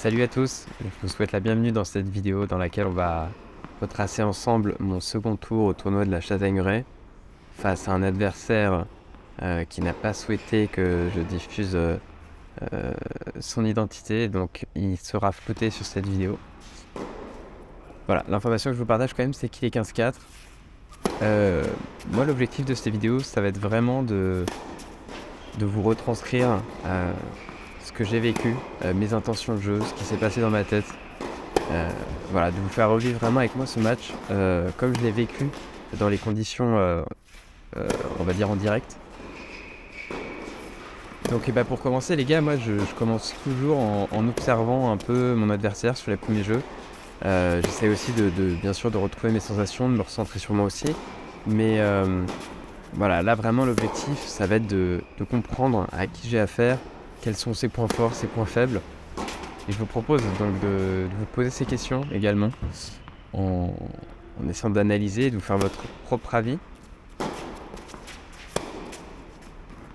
Salut à tous, je vous souhaite la bienvenue dans cette vidéo dans laquelle on va retracer ensemble mon second tour au tournoi de la Châtaigneraie face à un adversaire qui n'a pas souhaité que je diffuse son identité, donc il sera flouté sur cette vidéo. Voilà, l'information que je vous partage quand même, c'est qu'il est 15-4. Moi, l'objectif de cette vidéo, ça va être vraiment de vous retranscrire ce que j'ai vécu, mes intentions de jeu, ce qui s'est passé dans ma tête. Voilà, de vous faire revivre vraiment avec moi ce match comme je l'ai vécu dans les conditions, on va dire en direct. Donc pour commencer les gars, moi je commence toujours en observant un peu mon adversaire sur les premiers jeux. J'essaie aussi bien sûr de retrouver mes sensations, de me recentrer sur moi aussi. Mais voilà, là vraiment l'objectif ça va être de comprendre à qui j'ai affaire, quels sont ses points forts, ses points faibles. Et je vous propose donc de vous poser ces questions également en essayant d'analyser et de vous faire votre propre avis.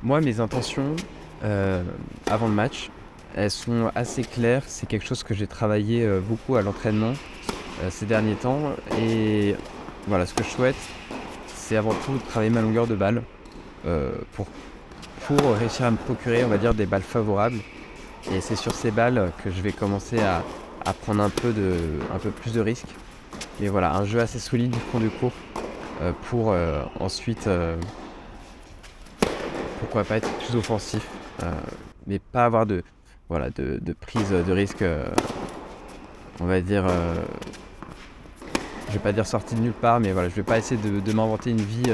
Moi, mes intentions avant le match, elles sont assez claires. C'est quelque chose que j'ai travaillé beaucoup à l'entraînement ces derniers temps. Et voilà, ce que je souhaite, c'est avant tout travailler ma longueur de balle pour réussir à me procurer, on va dire, des balles favorables. Et c'est sur ces balles que je vais commencer à prendre un peu plus de risques. Mais voilà, un jeu assez solide du fond du cours pour ensuite, pourquoi pas être plus offensif, mais pas avoir de prise de risque, on va dire, je vais pas dire sortie de nulle part, mais voilà, je vais pas essayer de m'inventer une vie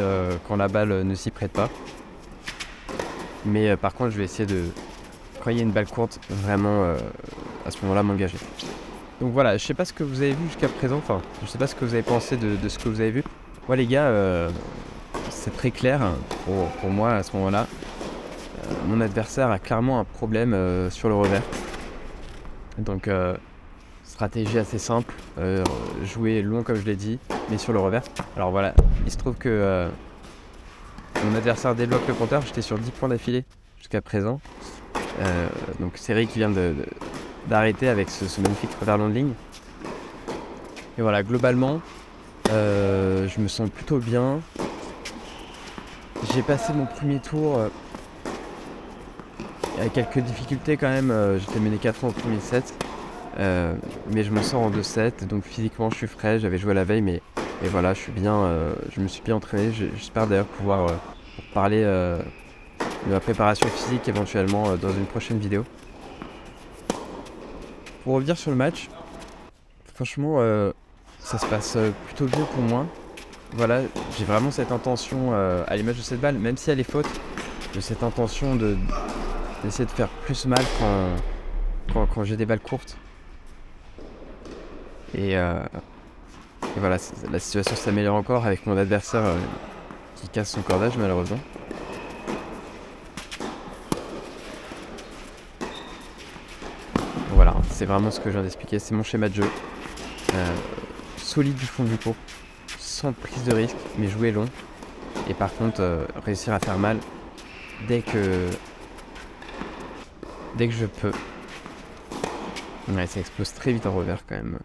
quand la balle ne s'y prête pas. Mais par contre, je vais essayer de, quand il y a une balle courte, vraiment à ce moment-là m'engager. Donc voilà, je sais pas ce que vous avez vu jusqu'à présent, enfin, je sais pas ce que vous avez pensé de ce que vous avez vu. Moi les gars, c'est très clair pour moi à ce moment-là. Mon adversaire a clairement un problème sur le revers. Donc stratégie assez simple, jouer long comme je l'ai dit, mais sur le revers. Alors voilà, il se trouve que mon adversaire débloque le compteur, j'étais sur 10 points d'affilée jusqu'à présent. Donc série qui vient d'arrêter avec ce magnifique revers long de ligne. Et voilà, globalement, je me sens plutôt bien. J'ai passé mon premier tour avec quelques difficultés quand même. J'étais mené 4 ans au premier set. Mais je me sors en 2-7, donc physiquement je suis frais, j'avais joué la veille, mais et voilà, je suis bien, je me suis bien entraîné. J'espère d'ailleurs pouvoir parler de ma préparation physique éventuellement dans une prochaine vidéo. Pour revenir sur le match, franchement ça se passe plutôt bien pour moi. Voilà, j'ai vraiment cette intention à l'image de cette balle, même si elle est faute, j'ai cette intention d'essayer de faire plus mal quand j'ai des balles courtes. Et voilà, la situation s'améliore encore avec mon adversaire qui casse son cordage malheureusement. Voilà, c'est vraiment ce que je viens d'expliquer, c'est mon schéma de jeu. Solide du fond du court, sans prise de risque, mais jouer long. Et par contre, réussir à faire mal dès que je peux. Ouais, ça explose très vite en revers quand même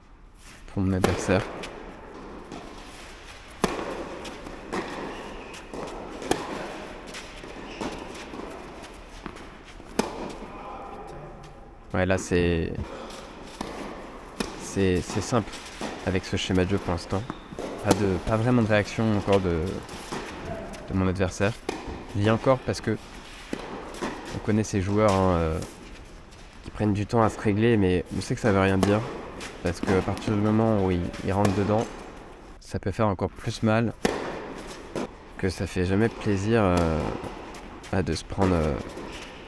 pour mon adversaire. Ouais, là c'est simple avec ce schéma de jeu pour l'instant. Pas vraiment de réaction encore de mon adversaire. Je dis encore parce que on connaît ces joueurs qui prennent du temps à se régler, mais on sait que ça veut rien dire. Parce qu'à partir du moment où ils rentrent dedans, ça peut faire encore plus mal, que ça fait jamais plaisir de se prendre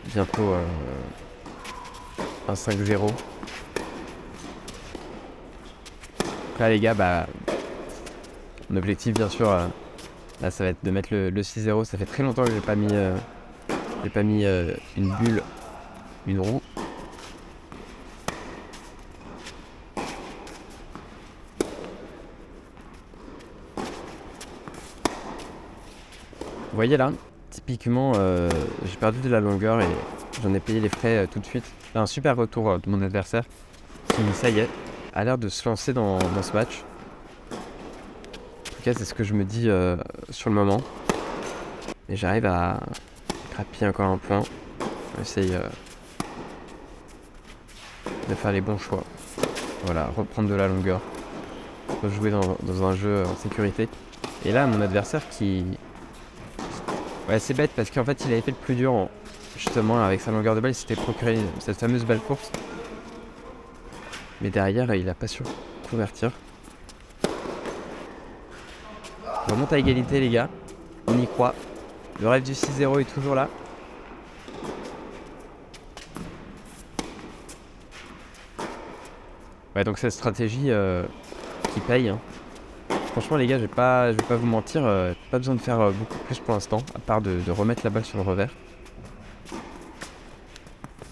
bientôt un 5-0. Donc là les gars, mon objectif bien sûr, là ça va être de mettre le 6-0. Ça fait très longtemps que j'ai pas mis une bulle, une roue. Vous voyez là, typiquement, j'ai perdu de la longueur et j'en ai payé les frais tout de suite. Là, un super retour de mon adversaire. qui, ça y est, a l'air de se lancer dans ce match. En tout cas, c'est ce que je me dis sur le moment. Et j'arrive à grappiller encore un point. On essaye de faire les bons choix. Voilà, reprendre de la longueur. Rejouer dans un jeu en sécurité. Et là, mon adversaire qui... Ouais, c'est bête parce qu'en fait, il avait fait le plus dur justement avec sa longueur de balle. Il s'était procuré cette fameuse balle courte. Mais derrière, il a pas su convertir. On remonte à égalité, les gars. On y croit. Le rêve du 6-0 est toujours là. Ouais, donc cette stratégie qui paye. Hein. Franchement, les gars, je vais pas vous mentir. Pas besoin de faire beaucoup plus pour l'instant, à part de remettre la balle sur le revers.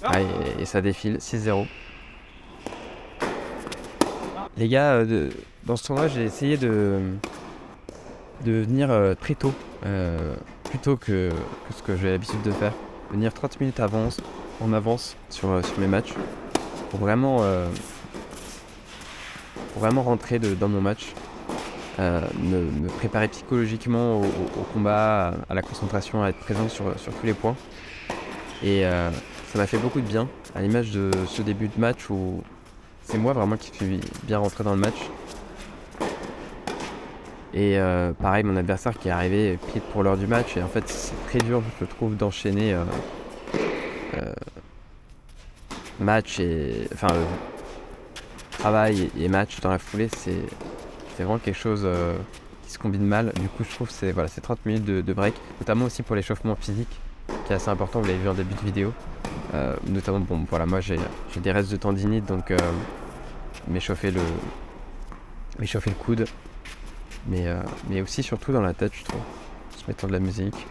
Ah, et ça défile, 6-0. Les gars, dans ce tournoi, j'ai essayé de venir très tôt, plus tôt que ce que j'ai l'habitude de faire. Venir 30 minutes en avance sur mes matchs, pour vraiment rentrer dans mon match, me préparer psychologiquement au combat, à la concentration, à être présent sur tous les points. Et ça m'a fait beaucoup de bien, à l'image de ce début de match où c'est moi vraiment qui suis bien rentré dans le match. Et pareil, mon adversaire qui est arrivé pile pour l'heure du match. Et en fait, c'est très dur, je trouve, d'enchaîner match et... Enfin, travail et match dans la foulée. C'est vraiment quelque chose qui se combine mal. Du coup, je trouve que c'est 30 minutes de break. Notamment aussi pour l'échauffement physique, qui est assez important, vous l'avez vu en début de vidéo. Notamment, bon, voilà, moi j'ai des restes de tendinite, donc m'échauffer le coude. Mais aussi surtout dans la tête, je trouve. Se mettant de la musique.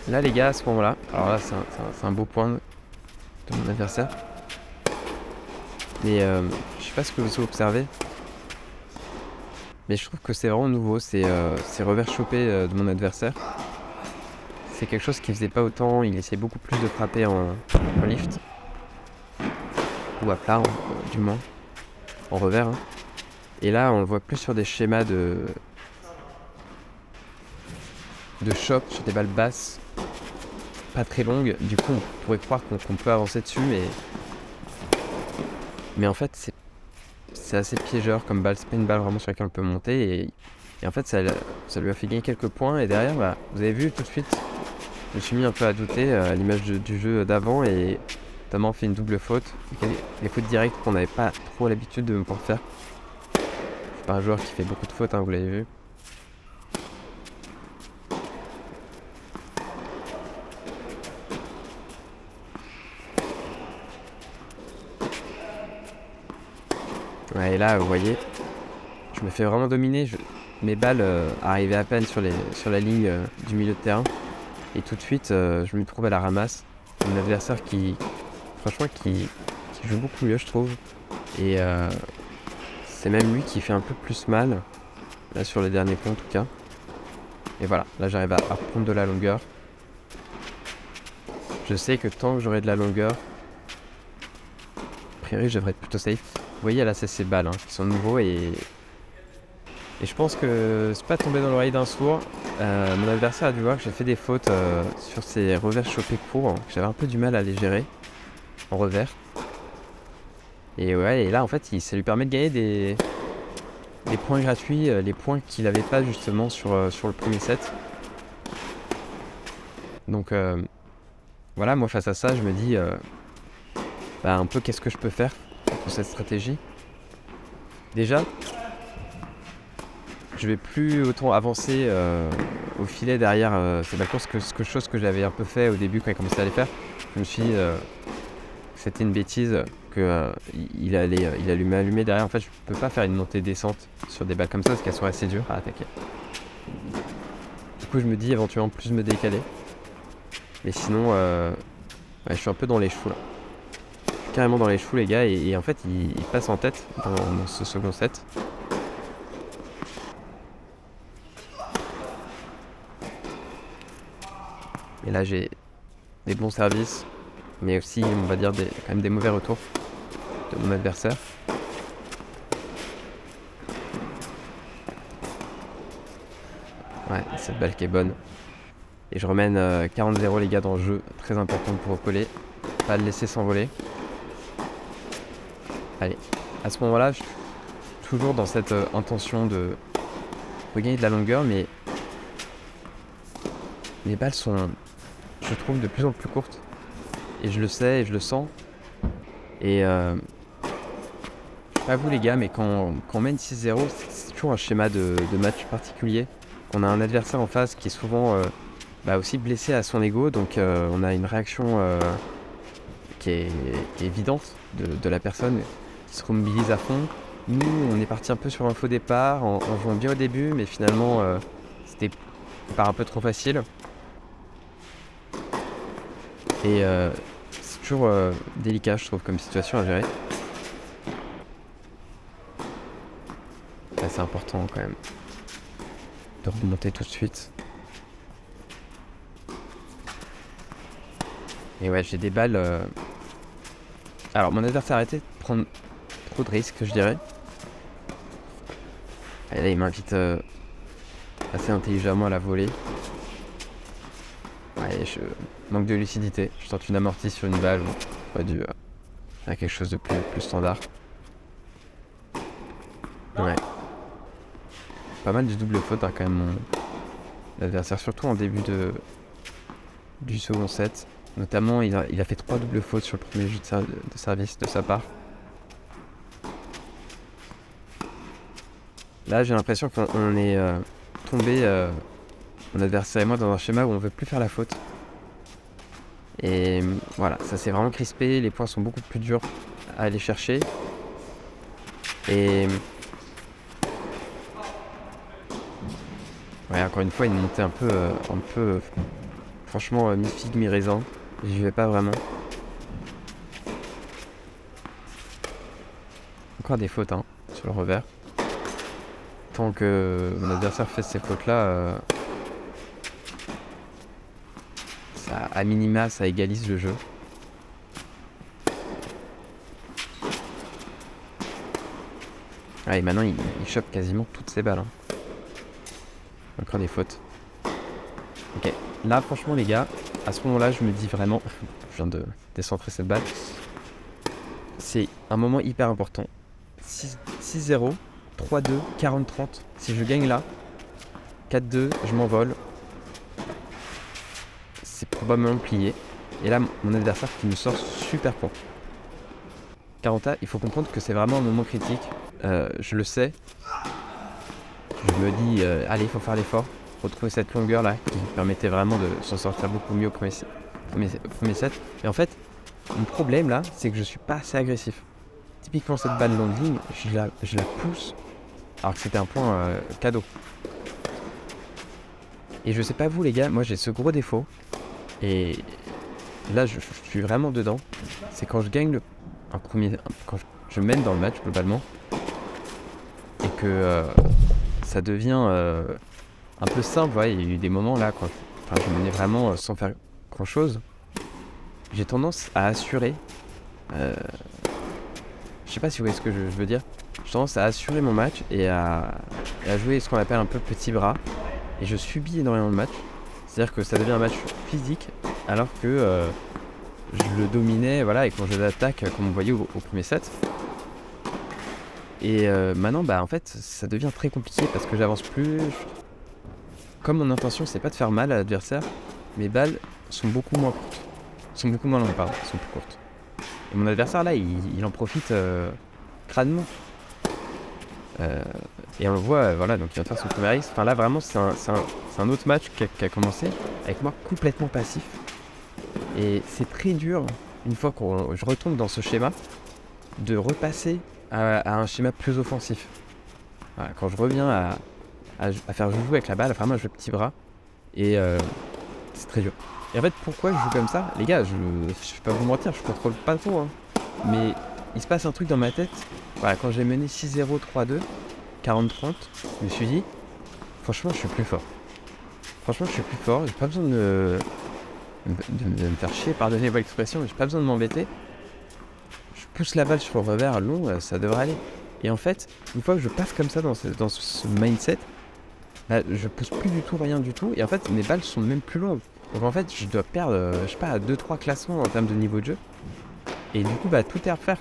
Là les gars, à ce moment-là, alors là c'est un beau point de mon adversaire. Mais je sais pas ce que vous observez. Mais je trouve que c'est vraiment nouveau, ces revers chopés de mon adversaire. C'est quelque chose qu'il faisait pas autant, il essayait beaucoup plus de frapper en lift. Ou à plat, du moins. En revers. Hein. Et là, on le voit plus sur des schémas de choc, sur des balles basses, pas très longues. Du coup, on pourrait croire qu'on peut avancer dessus, mais en fait, c'est assez piégeur comme balle. C'est pas une balle vraiment sur laquelle on peut monter. Et en fait, ça lui a fait gagner quelques points. Et derrière, vous avez vu tout de suite, je me suis mis un peu à douter à l'image du jeu d'avant. Et notamment fait une double faute. Les fautes directes qu'on n'avait pas trop l'habitude de me pouvoir faire. Je suis pas un joueur qui fait beaucoup de fautes, hein, vous l'avez vu. Ouais, et là, vous voyez, je me fais vraiment dominer. Mes balles arrivaient à peine sur la ligne du milieu de terrain. Et tout de suite, je me trouve à la ramasse. Un adversaire qui joue beaucoup mieux, je trouve. Et c'est même lui qui fait un peu plus mal, là sur les derniers points en tout cas. Et voilà, là j'arrive à reprendre de la longueur. Je sais que tant que j'aurai de la longueur, a priori je devrais être plutôt safe. Vous voyez là, c'est ces balles qui sont nouveaux et je pense que c'est pas tombé dans l'oreille d'un sourd. Mon adversaire a dû voir que j'ai fait des fautes sur ces revers chopés courts, que j'avais un peu du mal à les gérer en revers. Et ouais, et là en fait, ça lui permet de gagner des points gratuits, les points qu'il n'avait pas justement sur le premier set. Donc voilà, moi face à ça, je me dis un peu qu'est-ce que je peux faire pour cette stratégie. Déjà, je vais plus autant avancer au filet derrière ces balles courtes, chose que j'avais un peu fait au début quand il commençait à les faire. Je me suis dit que c'était une bêtise, qu'il allait m'allumer derrière. En fait, je peux pas faire une montée-descente sur des balles comme ça parce qu'elles sont assez dures à attaquer. Du coup, je me dis éventuellement plus me décaler. Mais sinon, je suis un peu dans les choux là. Je suis carrément dans les choux, les gars, et en fait, il passe en tête dans ce second set. Et là, j'ai des bons services, mais aussi, on va dire, quand même des mauvais retours de mon adversaire. Ouais, cette balle qui est bonne. Et je remène 40-0 les gars dans le jeu. Très important pour recoller. Pas le laisser s'envoler. Allez, à ce moment-là, je suis toujours dans cette intention de regagner de la longueur, mais les balles sont, je trouve, de plus en plus courtes. Et je le sais et je le sens. Et pas vous les gars, mais quand on mène 6-0, c'est toujours un schéma de match particulier. On a un adversaire en face qui est souvent aussi blessé à son ego, donc on a une réaction qui est évidente de la personne qui se remobilise à fond. Nous, on est parti un peu sur un faux départ, en jouant bien au début, mais finalement, c'était un peu trop facile. Et c'est toujours délicat, je trouve, comme situation à gérer. Là, c'est important quand même de remonter tout de suite. Et ouais, j'ai des balles. Alors, mon adversaire a arrêté de prendre trop de risques, je dirais. Et là, il m'invite assez intelligemment à la volée. Ouais, je manque de lucidité. Je tente une amortie sur une balle. J'aurais dû faire quelque chose de plus standard. Ouais. Pas mal de double faute quand même mon adversaire, surtout en début du second set. Notamment, il a fait 3 doubles fautes sur le premier jeu de service de sa part. Là, j'ai l'impression qu'on est tombé, mon adversaire et moi, dans un schéma où on veut plus faire la faute. Et voilà, ça s'est vraiment crispé. Les points sont beaucoup plus durs à aller chercher. Et ouais, encore une fois, une montée un peu franchement, mi-figue, mi-raisin. J'y vais pas vraiment. Encore des fautes sur le revers. Tant que mon adversaire fait ces fautes-là, ça, à minima, ça égalise le jeu. Ouais, et maintenant, il chope quasiment toutes ses balles. Encore des fautes. Ok, là, franchement, les gars, à ce moment-là, je me dis vraiment... Je viens de décentrer cette balle. C'est un moment hyper important. 6-0, 3-2, 40-30. Si je gagne là, 4-2, je m'envole. C'est probablement plié. Et là, mon adversaire qui me sort super point. 40A, il faut comprendre que c'est vraiment un moment critique. Je le sais. Je me dis, allez, il faut faire l'effort. Retrouver cette longueur là qui permettait vraiment de s'en sortir beaucoup mieux au premier set. Et en fait, mon problème là, c'est que je suis pas assez agressif. Typiquement, cette balle longue ligne, je la pousse alors que c'était un point cadeau. Et je sais pas vous les gars, moi j'ai ce gros défaut. Et là, je suis vraiment dedans. C'est quand je gagne quand je mène dans le match globalement et que ça devient un peu simple. Ouais, il y a eu des moments là quand je menais vraiment sans faire grand chose. J'ai tendance à assurer. Je sais pas si vous voyez ce que je veux dire. J'ai tendance à assurer mon match et à jouer ce qu'on appelle un peu petit bras. Et je subis énormément le match. C'est-à-dire que ça devient un match physique alors que je le dominais, voilà, et quand je l'attaque comme on voyait au premier set. Et maintenant, en fait, ça devient très compliqué parce que j'avance plus. Comme mon intention, c'est pas de faire mal à l'adversaire, mes balles sont beaucoup moins courtes. Sont beaucoup moins longues, pardon, sont plus courtes. Et mon adversaire, là, il en profite crânement. Et on le voit, voilà, donc il vient de faire son premier ace. Enfin là, vraiment, c'est un autre match qui a commencé avec moi complètement passif. Et c'est très dur, une fois que je retombe dans ce schéma, de repasser à un schéma plus offensif. Voilà, quand je reviens à faire joujou avec la balle, vraiment je joue petit bras. Et c'est très dur. Et en fait, pourquoi je joue comme ça? Les gars, je vais pas vous mentir, je contrôle pas trop. Mais il se passe un truc dans ma tête. Voilà, quand j'ai mené 6-0, 3-2, 40-30, je me suis dit, franchement, je suis plus fort. Franchement, je suis plus fort. J'ai pas besoin de me faire chier, pardonnez-moi l'expression, mais j'ai pas besoin de m'embêter. Je pousse la balle sur le revers long, ça devrait aller. Et en fait, une fois que je passe comme ça dans ce mindset, bah, je pousse plus du tout, rien du tout. Et en fait, mes balles sont même plus longues. Donc en fait, je dois perdre, je sais pas, 2-3 classements en termes de niveau de jeu. Et du coup, bah, tout est à refaire.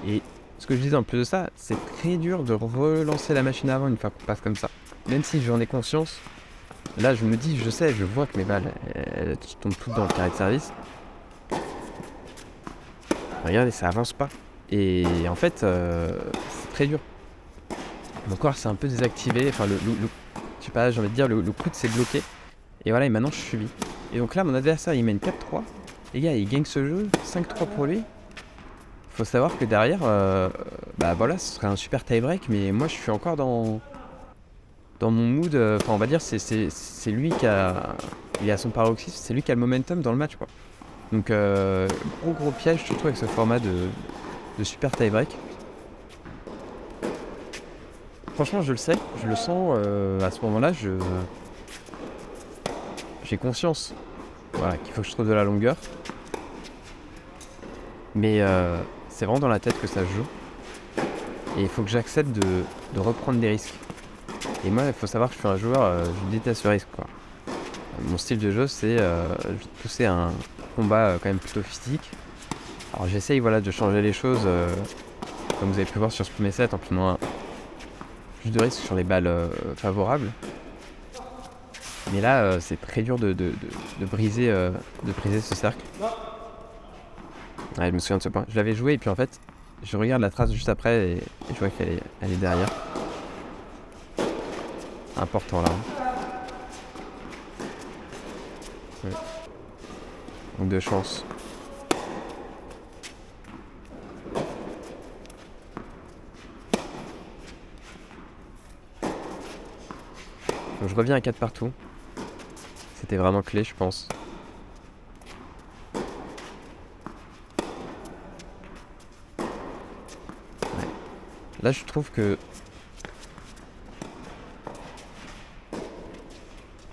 Et ce que je disais en plus de ça, c'est très dur de relancer la machine avant une fois qu'on passe comme ça. Même si j'en ai conscience, là je me dis, je sais, je vois que mes balles, elles tombent toutes dans le carré de service. Regardez, ça avance pas. Et en fait, c'est très dur. Mon corps s'est un peu désactivé. Enfin, je sais pas, j'ai envie de dire, le coude s'est bloqué. Et voilà, et maintenant je subis. Et donc là, mon adversaire, il mène 4-3. Les gars, il gagne ce jeu, 5-3 pour lui. Faut savoir que derrière, bah voilà, ce serait un super tie-break, mais moi je suis encore dans mon mood. Enfin, on va dire, c'est lui qui a. Il est à son paroxysme, c'est lui qui a le momentum dans le match, quoi. Donc, gros piège, surtout avec ce format de super tie-break. Franchement, je le sais, je le sens. À ce moment-là, j'ai conscience, voilà, qu'il faut que je trouve de la longueur. Mais c'est vraiment dans la tête que ça se joue. Et il faut que j'accepte de reprendre des risques. Et moi, il faut savoir que je suis un joueur, je déteste le risque, quoi. Mon style de jeu, c'est pousser un combat quand même plutôt physique. Alors j'essaye, voilà, de changer les choses, comme vous avez pu voir sur ce premier set, en prenant plus de risques sur les balles favorables. Mais là, c'est très dur de briser ce cercle. Ouais, je me souviens de ce point. Je l'avais joué et puis en fait, je regarde la trace juste après et je vois qu'elle est derrière. Important là. Ouais. Donc de chance. Donc je reviens à 4 partout. C'était vraiment clé, je pense. Ouais. Là, je trouve que...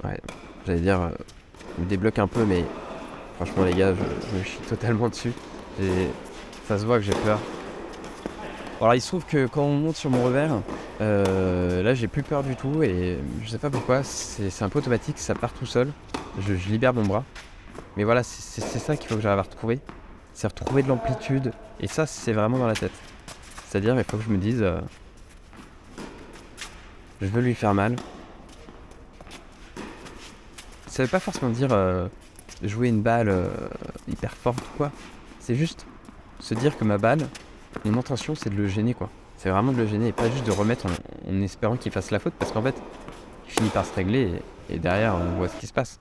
Ouais, j'allais dire, je me débloque un peu, mais franchement les gars, je me chie totalement dessus. Ça se voit que j'ai peur. Alors il se trouve que quand on monte sur mon revers, là j'ai plus peur du tout et je sais pas pourquoi, c'est un peu automatique, ça part tout seul. Je libère mon bras. Mais voilà, c'est ça qu'il faut que j'arrive à retrouver. C'est retrouver de l'amplitude. Et ça, c'est vraiment dans la tête. C'est-à-dire, il faut que je me dise, je veux lui faire mal. Ça veut pas forcément dire jouer une balle hyper forte ou quoi. C'est juste se dire que ma balle, mon intention, c'est de le gêner, quoi. C'est vraiment de le gêner et pas juste de remettre en espérant qu'il fasse la faute. Parce qu'en fait, il finit par se régler et derrière, on voit ce qui se passe.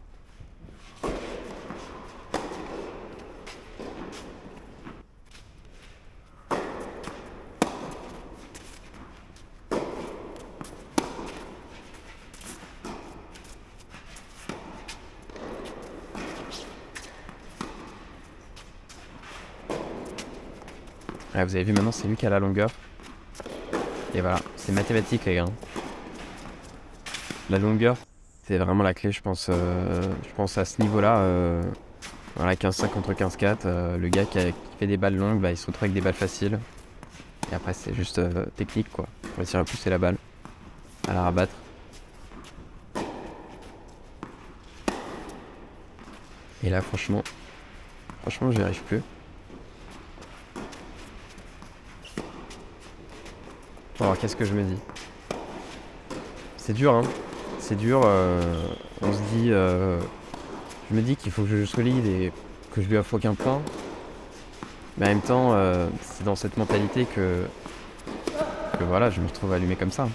Ouais, vous avez vu maintenant, c'est lui qui a la longueur. Et voilà, c'est mathématique les gars. La longueur, c'est vraiment la clé, je pense à ce niveau-là. Voilà, 15-5 contre 15-4. Le gars qui fait des balles longues, bah, il se retrouve avec des balles faciles. Et après, c'est juste technique, quoi. Pour réussir à pousser la balle, à la rabattre. Et là, franchement, j'y arrive plus. Alors, qu'est-ce que je me dis? C'est dur, hein. C'est dur. On se dit... je me dis qu'il faut que je joue solide et que je lui offre aucun point. Mais en même temps, c'est dans cette mentalité que voilà, je me retrouve allumé comme ça.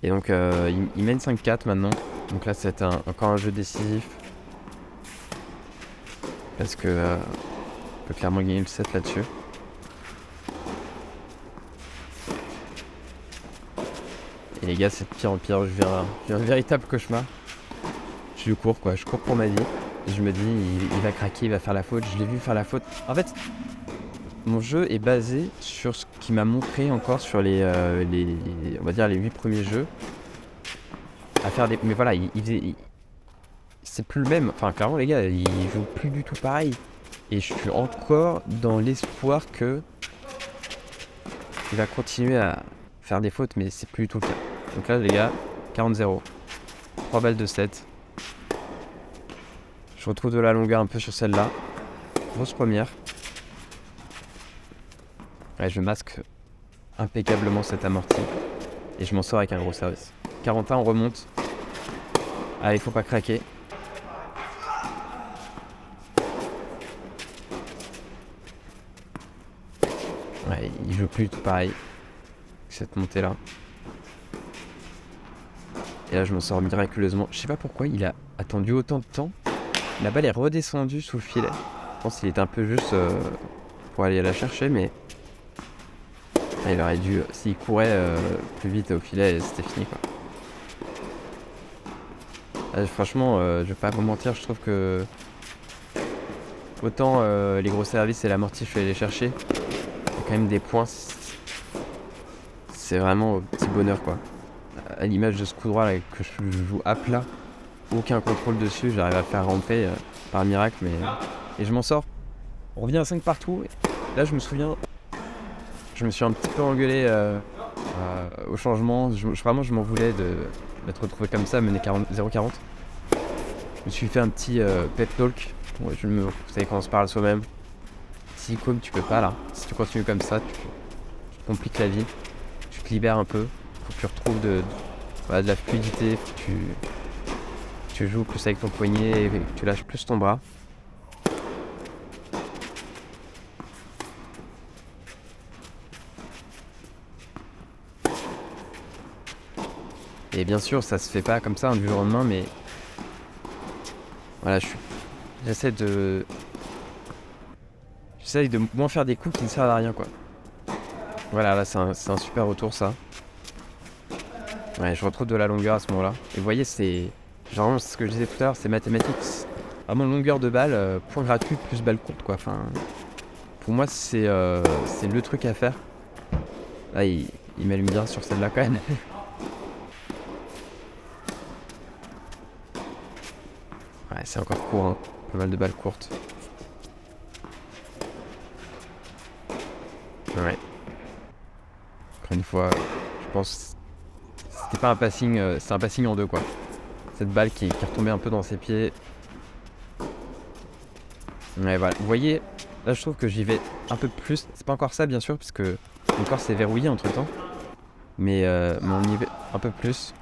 Et donc, il mène 5-4 maintenant. Donc là, c'est encore un jeu décisif. Parce que on peut clairement gagner le set là-dessus. Et les gars, c'est de pire en pire. Je vis un véritable cauchemar. Je cours, quoi. Je cours pour ma vie. Et je me dis, il va craquer, il va faire la faute. Je l'ai vu faire la faute. En fait, mon jeu est basé sur ce qu'il m'a montré encore sur on va dire les 8 premiers jeux. À faire des... Mais voilà, c'est c'est plus le même. Enfin, clairement, les gars, il joue plus du tout pareil. Et je suis encore dans l'espoir que il va continuer à faire des fautes, mais c'est plus du tout le cas. Donc là, les gars, 40-0. 3 balles de 7. Je retrouve de la longueur un peu sur celle-là. Grosse première. Ouais, je masque impeccablement cette amortie. Et je m'en sors avec un gros service. 41, on remonte. Allez, faut pas craquer. Ouais, il joue plus du tout pareil. Cette montée-là. Et là, je m'en sors miraculeusement. Je sais pas pourquoi il a attendu autant de temps. La balle est redescendue sous le filet. Je pense qu'il était un peu juste pour aller la chercher, mais il aurait dû, s'il courait plus vite au filet, c'était fini quoi. Là, franchement, je vais pas vous mentir, je trouve que autant les gros services et l'amorti, je vais les chercher. Il y a quand même des points. C'est vraiment au petit bonheur quoi. À l'image de ce coup droit là, que je joue à plat, aucun contrôle dessus, j'arrive à le faire ramper par miracle, mais et je m'en sors. On revient à 5 partout. Là, je me souviens, je me suis un petit peu engueulé au changement. Vraiment, je m'en voulais d'être retrouvé comme ça, mené 0-40. Je me suis fait un petit pep talk. Ouais, vous savez quand on se parle soi-même. Si comme tu peux pas là, si tu continues comme ça, tu te compliques la vie. Tu te libères un peu. Faut que tu retrouves de la fluidité. Faut que tu joues plus avec ton poignet et que tu lâches plus ton bras. Et bien sûr, ça se fait pas comme ça du jour au lendemain, mais voilà, j'essaie de moins faire des coups qui ne servent à rien, quoi. Voilà, là, c'est un super retour, ça. Ouais, je retrouve de la longueur à ce moment-là. Et vous voyez, c'est genre ce que je disais tout à l'heure, c'est mathématique. Vraiment longueur de balle, point gratuit plus balle courte, quoi. Enfin, pour moi, c'est le truc à faire. Là, il m'allume bien sur celle-là, quand même. Ouais, c'est encore court, hein. Pas mal de balles courtes. Ouais. Encore une fois, je pense que c'était pas un passing, c'est un passing en deux, quoi. Cette balle qui est retombée un peu dans ses pieds. Ouais, voilà. Vous voyez, là, je trouve que j'y vais un peu plus. C'est pas encore ça, bien sûr, parce que mon corps s'est verrouillé entre-temps. Mais on y va un peu plus.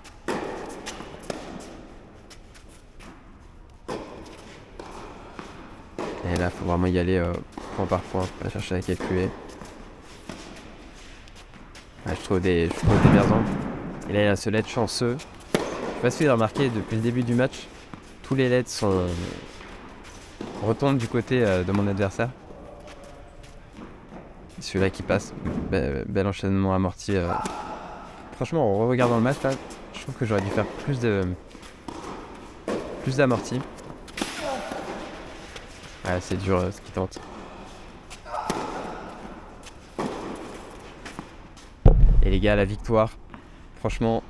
Et là, faut vraiment y aller point par point, pas chercher à calculer. Ouais, je trouve des bien. Et là, il y a ce LED chanceux. Je sais pas si vous avez remarqué, depuis le début du match, tous les LED retombent du côté de mon adversaire. Celui-là qui passe, bel enchaînement amorti. Franchement, en regardant le match, là, je trouve que j'aurais dû faire plus d'amorti. Ouais, c'est dur ce qu'il tente. Et les gars, la victoire, franchement,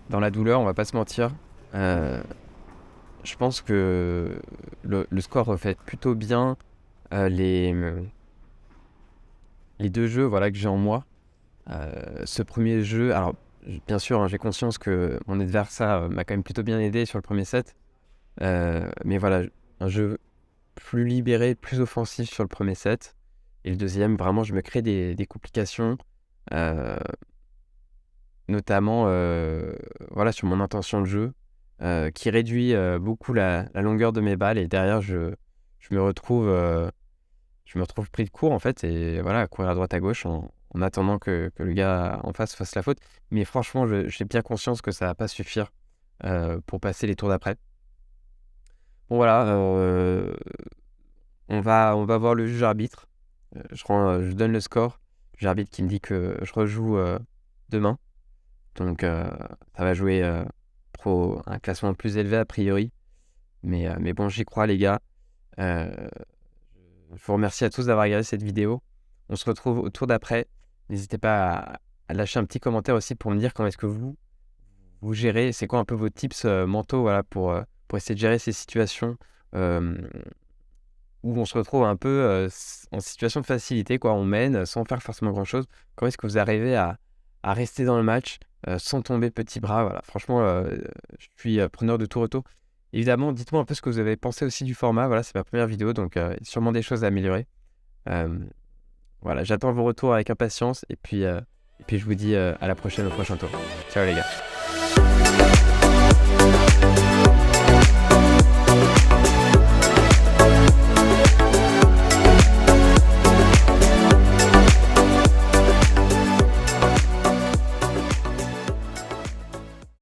dans la douleur, on va pas se mentir. Je pense que le score reflète plutôt bien les deux jeux voilà, que j'ai en moi. Ce premier jeu, alors bien sûr, hein, j'ai conscience que mon adversaire m'a quand même plutôt bien aidé sur le premier set. Mais voilà, un jeu plus libéré, plus offensif sur le premier set. Et le deuxième, vraiment, je me crée des complications, notamment voilà, sur mon intention de jeu, qui réduit beaucoup la longueur de mes balles. Et derrière, je me retrouve pris de court, en fait, et voilà, à courir à droite à gauche en attendant que le gars en face fasse la faute. Mais franchement, j'ai bien conscience que ça va pas suffire pour passer les tours d'après. Bon voilà, on va voir le juge arbitre. Je donne le score. Le juge arbitre qui me dit que je rejoue demain. Donc ça va jouer pour un classement plus élevé a priori. Mais bon, j'y crois les gars. Je vous remercie à tous d'avoir regardé cette vidéo. On se retrouve au tour d'après. N'hésitez pas à lâcher un petit commentaire aussi pour me dire comment est-ce que vous gérez. C'est quoi un peu vos tips mentaux voilà, pour pour essayer de gérer ces situations où on se retrouve un peu en situation de facilité, quoi. On mène sans faire forcément grand-chose. Comment est-ce que vous arrivez à rester dans le match sans tomber petit bras? Voilà, franchement, je suis preneur de tout retour. Évidemment, dites-moi un peu ce que vous avez pensé aussi du format. Voilà, c'est ma première vidéo, donc sûrement des choses à améliorer. Euh, voilà, j'attends vos retours avec impatience et puis je vous dis à la prochaine, au prochain tour. Ciao les gars.